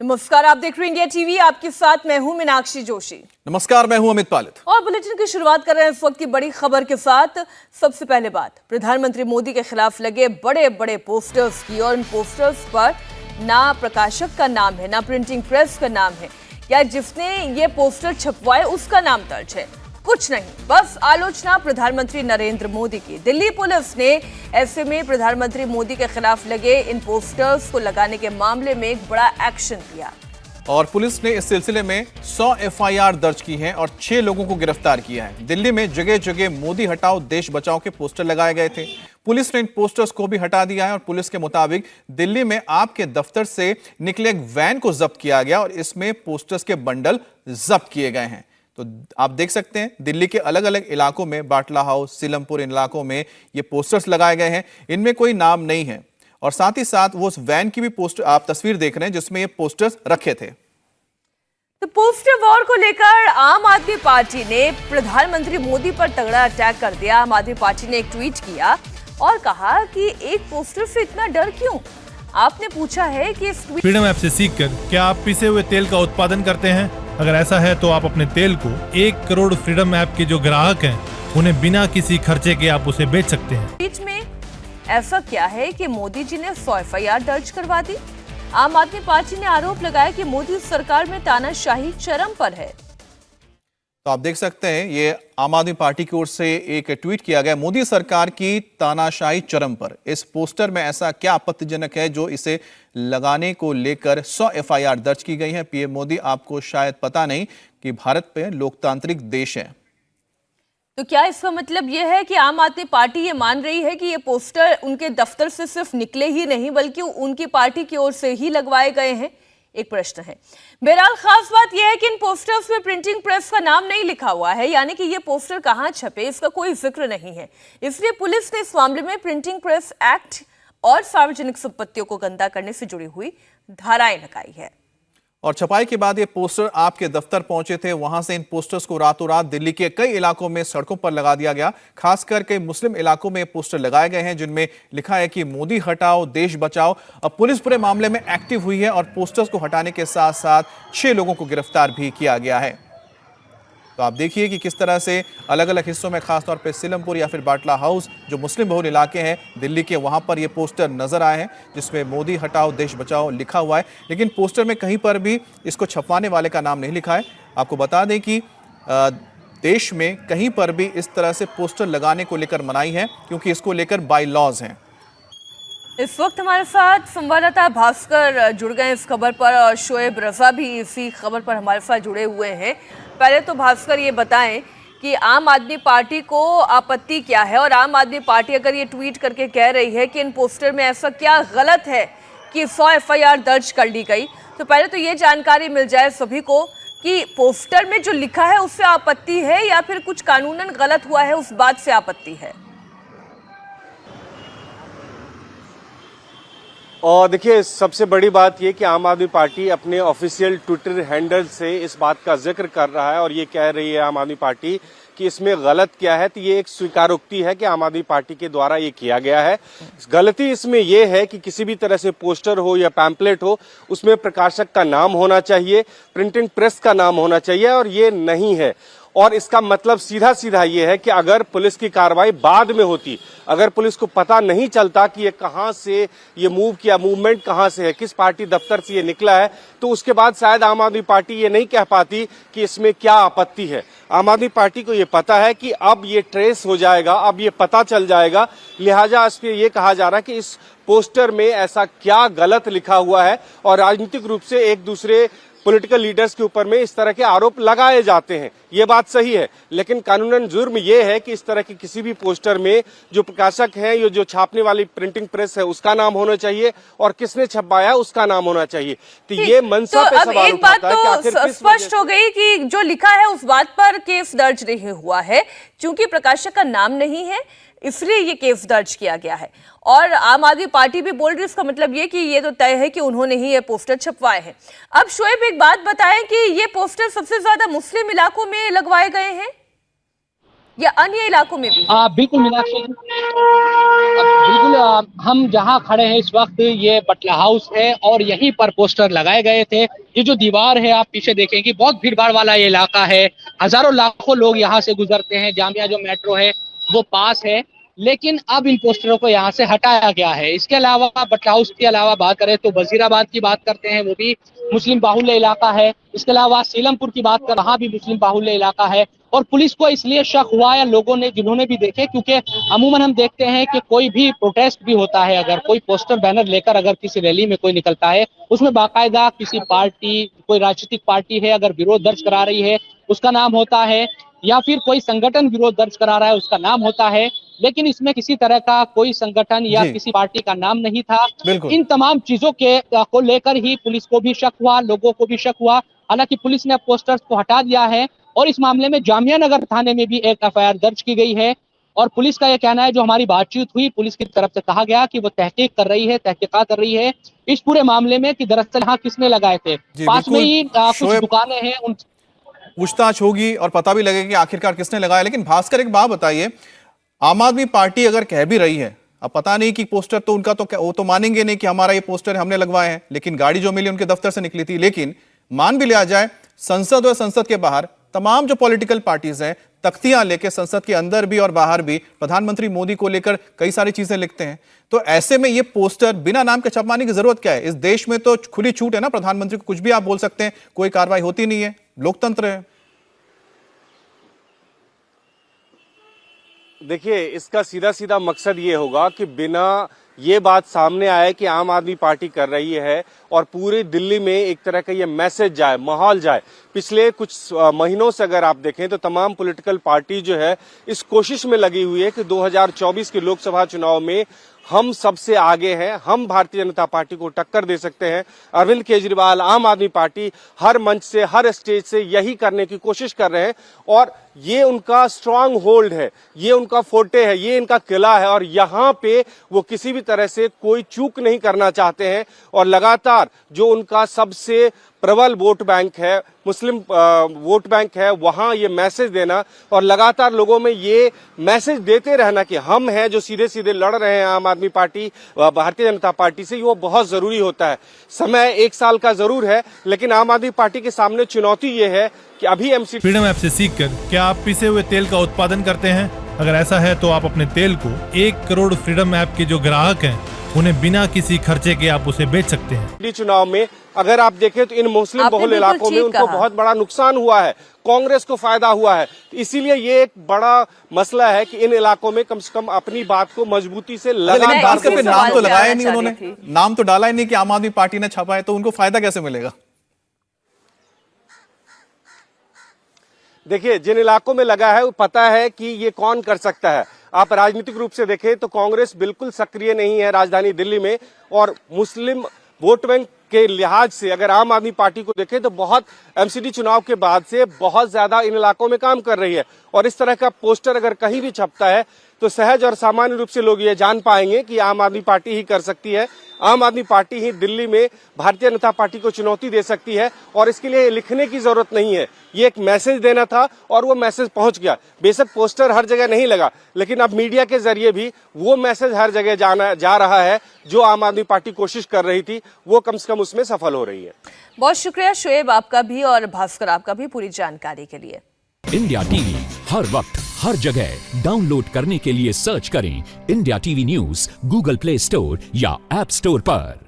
नमस्कार, आप देख रहे हैं इंडिया टीवी। आपके साथ मैं हूं मीनाक्षी जोशी। नमस्कार, मैं हूं अमित पालित और बुलेटिन की शुरुआत कर रहे हैं इस वक्त की बड़ी खबर के साथ। सबसे पहले बात प्रधानमंत्री मोदी के खिलाफ लगे बड़े बड़े पोस्टर्स की, और इन पोस्टर्स पर ना प्रकाशक का नाम है, ना प्रिंटिंग प्रेस का नाम है, या जिसने ये पोस्टर छपवाए उसका नाम दर्ज है। कुछ नहीं, बस आलोचना प्रधानमंत्री नरेंद्र मोदी की। दिल्ली पुलिस ने ऐसे में प्रधानमंत्री मोदी के खिलाफ लगे इन पोस्टर्स को लगाने के मामले में एक बड़ा एक्शन लिया, और पुलिस ने इस सिलसिले में 100 एफआईआर दर्ज की हैं और 6 लोगों को गिरफ्तार किया है। दिल्ली में जगह जगह मोदी हटाओ देश बचाओ के पोस्टर लगाए गए थे। पुलिस ने इन पोस्टर्स को भी हटा दिया है और पुलिस के मुताबिक दिल्ली में आपके दफ्तर से निकले एक वैन को जब्त किया गया और इसमें पोस्टर्स के बंडल जब्त किए गए हैं। तो आप देख सकते हैं दिल्ली के अलग अलग इलाकों में, बाटला हाउस, सीलमपुर, इन इलाकों में ये पोस्टर्स लगाए गए हैं। इनमें कोई नाम नहीं है और साथ ही साथ वो उस वैन की भी पोस्टर आप तस्वीर देख रहे हैं जिसमें ये पोस्टर्स रखे थे। तो पोस्टर वॉर को लेकर आम आदमी पार्टी ने प्रधानमंत्री मोदी पर तगड़ा अटैक कर दिया। आम आदमी पार्टी ने एक ट्वीट किया और कहा कि एक पोस्टर से इतना डर क्यों? आपने पूछा है कि इस फ्रीडम ऐप से सीखकर क्या आप पिसे हुए तेल का उत्पादन करते हैं? अगर ऐसा है तो आप अपने तेल को 1 करोड़ फ्रीडम ऐप के जो ग्राहक हैं उन्हें बिना किसी खर्चे के आप उसे बेच सकते हैं। बीच में ऐसा क्या है कि मोदी जी ने 100 एफआईआर दर्ज करवा दी? आम आदमी पार्टी ने आरोप लगाया कि मोदी सरकार में तानाशाही चरम पर है। तो आप देख सकते हैं ये आम आदमी पार्टी की ओर से एक ट्वीट किया गया, मोदी सरकार की तानाशाही चरम पर। इस पोस्टर में ऐसा क्या आपत्तिजनक है जो इसे लगाने को लेकर 100 एफआईआर दर्ज की गई है? पीएम मोदी, आपको शायद पता नहीं कि भारत पे लोकतांत्रिक देश है। तो क्या इसका मतलब यह है कि आम आदमी पार्टी ये मान रही है कि ये पोस्टर उनके दफ्तर से सिर्फ निकले ही नहीं बल्कि उनकी पार्टी की ओर से ही लगवाए गए हैं? एक प्रश्न है। बहरहाल खास बात यह है कि इन पोस्टर्स में प्रिंटिंग प्रेस का नाम नहीं लिखा हुआ है, यानी कि ये पोस्टर कहां छपे इसका कोई जिक्र नहीं है। इसलिए पुलिस ने इस मामले में प्रिंटिंग प्रेस एक्ट और सार्वजनिक संपत्तियों को गंदा करने से जुड़ी हुई धाराएं लगाई है। और छपाई के बाद ये पोस्टर आपके दफ्तर पहुंचे थे, वहां से इन पोस्टर्स को रातों रात दिल्ली के कई इलाकों में सड़कों पर लगा दिया गया। खासकर कई मुस्लिम इलाकों में पोस्टर लगाए गए हैं जिनमें लिखा है कि मोदी हटाओ देश बचाओ। अब पुलिस पूरे मामले में एक्टिव हुई है और पोस्टर्स को हटाने के साथ साथ 6 लोगों को गिरफ्तार भी किया गया है। तो आप देखिए कि किस तरह से अलग अलग हिस्सों में, खासतौर पर सीलमपुर या फिर बाटला हाउस जो मुस्लिम बहुल इलाके हैं दिल्ली के, वहां पर ये पोस्टर नजर आए हैं जिसमें मोदी हटाओ देश बचाओ लिखा हुआ है। लेकिन पोस्टर में कहीं पर भी इसको छपवाने वाले का नाम नहीं लिखा है। आपको बता दें कि देश में कहीं पर भी इस तरह से पोस्टर लगाने को लेकर मनाही है क्योंकि इसको लेकर बाय लॉज हैं। इस वक्त हमारे साथ संवाददाता भास्कर जुड़ गए इस खबर पर और शोएब रजा भी इसी खबर पर हमारे साथ जुड़े हुए हैं। पहले तो भास्कर ये बताएं कि आम आदमी पार्टी को आपत्ति क्या है, और आम आदमी पार्टी अगर ये ट्वीट करके कह रही है कि इन पोस्टर में ऐसा क्या गलत है कि 100 एफआईआर दर्ज कर ली गई, तो पहले तो ये जानकारी मिल जाए सभी को कि पोस्टर में जो लिखा है उससे आपत्ति है या फिर कुछ कानूनन गलत हुआ है उस बात से आपत्ति है। और देखिए, सबसे बड़ी बात यह कि आम आदमी पार्टी अपने ऑफिशियल ट्विटर हैंडल से इस बात का जिक्र कर रहा है और ये कह रही है आम आदमी पार्टी कि इसमें गलत क्या है। तो ये एक स्वीकारोक्ति है कि आम आदमी पार्टी के द्वारा ये किया गया है। गलती इसमें यह है कि किसी भी तरह से पोस्टर हो या पैम्पलेट हो उसमें प्रकाशक का नाम होना चाहिए, प्रिंटिंग प्रेस का नाम होना चाहिए, और ये नहीं है। और इसका मतलब सीधा सीधा ये है कि अगर पुलिस की कार्रवाई बाद में होती, अगर पुलिस को पता नहीं चलता कि ये कहां से ये मूव किया, मूवमेंट कहां से है, किस पार्टी दफ्तर से ये निकला है, तो उसके बाद शायद आम आदमी पार्टी ये नहीं कह पाती कि इसमें क्या आपत्ति है। आम आदमी पार्टी को ये पता है कि अब ये ट्रेस हो जाएगा, अब ये पता चल जाएगा, लिहाजा इस पे ये कहा जा रहा है कि इस पोस्टर में ऐसा क्या गलत लिखा हुआ है। और राजनीतिक रूप से एक दूसरे पॉलिटिकल लीडर्स के ऊपर में इस तरह के आरोप लगाए जाते हैं, ये बात सही है, लेकिन कानूनन जुर्म ये है कि इस तरह के किसी भी पोस्टर में जो प्रकाशक है, ये जो छापने वाली प्रिंटिंग प्रेस है उसका नाम होना चाहिए और किसने छपवाया उसका नाम होना चाहिए। तो ये मनसा पे सवाल उठाता है कि आखिर स्पष्ट हो गई कि जो लिखा है उस बात पर केस दर्ज नहीं हुआ है, क्योंकि प्रकाशक का नाम नहीं है इसलिए ये केस दर्ज किया गया है। और आम आदमी पार्टी भी बोल रही है, इसका मतलब ये कि ये तो तय है कि उन्होंने ही ये पोस्टर छपवाए हैं। अब शोएब एक बात बताएं कि ये पोस्टर सबसे ज्यादा मुस्लिम इलाकों में लगवाए गए हैं। या अन्य इलाकों में भी? बिल्कुल मीनाक्षी जी, बिल्कुल हम जहां खड़े हैं इस वक्त ये बटला हाउस है और यहीं पर पोस्टर लगाए गए थे। ये जो दीवार है आप पीछे देखेंगे, बहुत भीड़ भाड़ वाला ये इलाका है, हजारों लाखों लोग यहाँ से गुजरते हैं, जामिया जो मेट्रो है वो पास है, लेकिन अब इन पोस्टरों को यहाँ से हटाया गया है। इसके अलावा बटला हाउस के अलावा बात करें तो वजीराबाद की बात करते हैं, वो भी मुस्लिम बाहुल्य इलाका है। इसके अलावा सीलमपुर की बात कर, वहां भी मुस्लिम बाहुल्य इलाका है। और पुलिस को इसलिए शक हुआ या लोगों ने जिन्होंने भी देखे, क्योंकि अमूमन हम देखते हैं कि कोई भी प्रोटेस्ट भी होता है, अगर कोई पोस्टर बैनर लेकर अगर किसी रैली में कोई निकलता है, उसमें बाकायदा किसी पार्टी, कोई राजनीतिक पार्टी है अगर विरोध दर्ज करा रही है उसका नाम होता है, या फिर कोई संगठन विरोध दर्ज करा रहा है उसका नाम होता है। लेकिन इसमें किसी तरह का कोई संगठन या किसी पार्टी का नाम नहीं था। इन तमाम चीजों के को लेकर ही पुलिस को भी शक हुआ, लोगों को भी शक हुआ। हालांकि पुलिस ने पोस्टर्स को हटा दिया है और इस मामले में जामिया नगर थाने में भी एक एफआईआर दर्ज की गई है। और पुलिस का यह कहना है, जो हमारी बातचीत हुई, पुलिस की तरफ से कहा गया कि वो तहकीक कर रही है, तहकीकात कर रही है इस पूरे मामले में कि दरअसल यहाँ किसने लगाए थे। पास में ही कुछ दुकानें हैं, उन पूछताछ होगी और पता भी लगेगा कि आखिरकार किसने लगाया। लेकिन भास्कर, एक बात बताइए, आम आदमी पार्टी अगर कह भी रही है, अब पता नहीं कि पोस्टर तो उनका, तो वो तो मानेंगे नहीं कि हमारा ये पोस्टर हमने लगवाए हैं, लेकिन गाड़ी जो मिली उनके दफ्तर से निकली थी। लेकिन मान भी लिया जाए, संसद और संसद के बाहर तमाम जो पॉलिटिकल पार्टीज हैं तख्तियां लेके संसद के अंदर भी और बाहर भी प्रधानमंत्री मोदी को लेकर कई सारी चीजें लिखते हैं। तो ऐसे में ये पोस्टर बिना नाम के छपवाने की जरूरत क्या है? इस देश में तो खुली छूट है ना, प्रधानमंत्री को कुछ भी आप बोल सकते हैं, कोई कार्रवाई होती नहीं है, लोकतंत्र है। देखिए, इसका सीधा सीधा मकसद ये होगा कि बिना ये बात सामने आए कि आम आदमी पार्टी कर रही है और पूरी दिल्ली में एक तरह का ये मैसेज जाए, माहौल जाए। पिछले कुछ महीनों से अगर आप देखें तो तमाम पॉलिटिकल पार्टी जो है इस कोशिश में लगी हुई है कि 2024 के लोकसभा चुनाव में हम सबसे आगे हैं, हम भारतीय जनता पार्टी को टक्कर दे सकते हैं। अरविंद केजरीवाल, आम आदमी पार्टी हर मंच से, हर स्टेज से यही करने की कोशिश कर रहे हैं और ये उनका स्ट्रांग होल्ड है, ये उनका फोर्टे है, ये इनका किला है और यहाँ पे वो किसी भी तरह से कोई चूक नहीं करना चाहते हैं। और लगातार जो उनका सबसे प्रबल वोट बैंक है, मुस्लिम वोट बैंक है, वहां ये मैसेज देना और लगातार लोगों में ये मैसेज देते रहना कि हम हैं जो सीधे सीधे लड़ रहे हैं आम आदमी पार्टी, भारतीय जनता पार्टी से, वो बहुत जरूरी होता है। समय 1 साल का जरूर है, लेकिन आम आदमी पार्टी के सामने चुनौती ये है कि अभी एमसी फ्रीडम ऐप से सीखकर क्या आप पिसे हुए तेल का उत्पादन करते हैं? अगर ऐसा है तो आप अपने तेल को 1 करोड़ फ्रीडम ऐप के जो ग्राहक हैं उन्हें बिना किसी खर्चे के आप उसे बेच सकते हैं। चुनाव में अगर आप देखें तो इन मुस्लिम बहुल इलाकों में उनको बहुत बड़ा नुकसान हुआ है, कांग्रेस को फायदा हुआ है। इसीलिए ये एक बड़ा मसला है कि इन इलाकों में कम से कम अपनी बात को मजबूती से नाम तो लगाया नहीं उन्होंने, नाम तो डाला ही नहीं कि आम आदमी पार्टी ने छापा है, तो उनको फायदा कैसे मिलेगा? देखिए, जिन इलाकों में लगा है वो पता है कि ये कौन कर सकता है। आप राजनीतिक रूप से देखें तो कांग्रेस बिल्कुल सक्रिय नहीं है राजधानी दिल्ली में और मुस्लिम वोट बैंक के लिहाज से अगर आम आदमी पार्टी को देखें तो बहुत एमसीडी चुनाव के बाद से बहुत ज्यादा इन इलाकों में काम कर रही है। और इस तरह का पोस्टर अगर कहीं भी छपता है तो सहज और सामान्य रूप से लोग ये जान पाएंगे कि आम आदमी पार्टी ही कर सकती है, आम आदमी पार्टी ही दिल्ली में भारतीय जनता पार्टी को चुनौती दे सकती है। और इसके लिए लिखने की जरूरत नहीं है, ये एक मैसेज देना था और वो मैसेज पहुंच गया। बेशक पोस्टर हर जगह नहीं लगा, लेकिन अब मीडिया के जरिए भी वो मैसेज हर जगह जा रहा है जो आम आदमी पार्टी कोशिश कर रही थी, वो कम से कम उसमें सफल हो रही है। बहुत शुक्रिया शोएब आपका भी और भास्कर आपका भी पूरी जानकारी के लिए। इंडिया टीवी हर वक्त हर जगह डाउनलोड करने के लिए सर्च करें India TV news Google play store या ऐप स्टोर पर।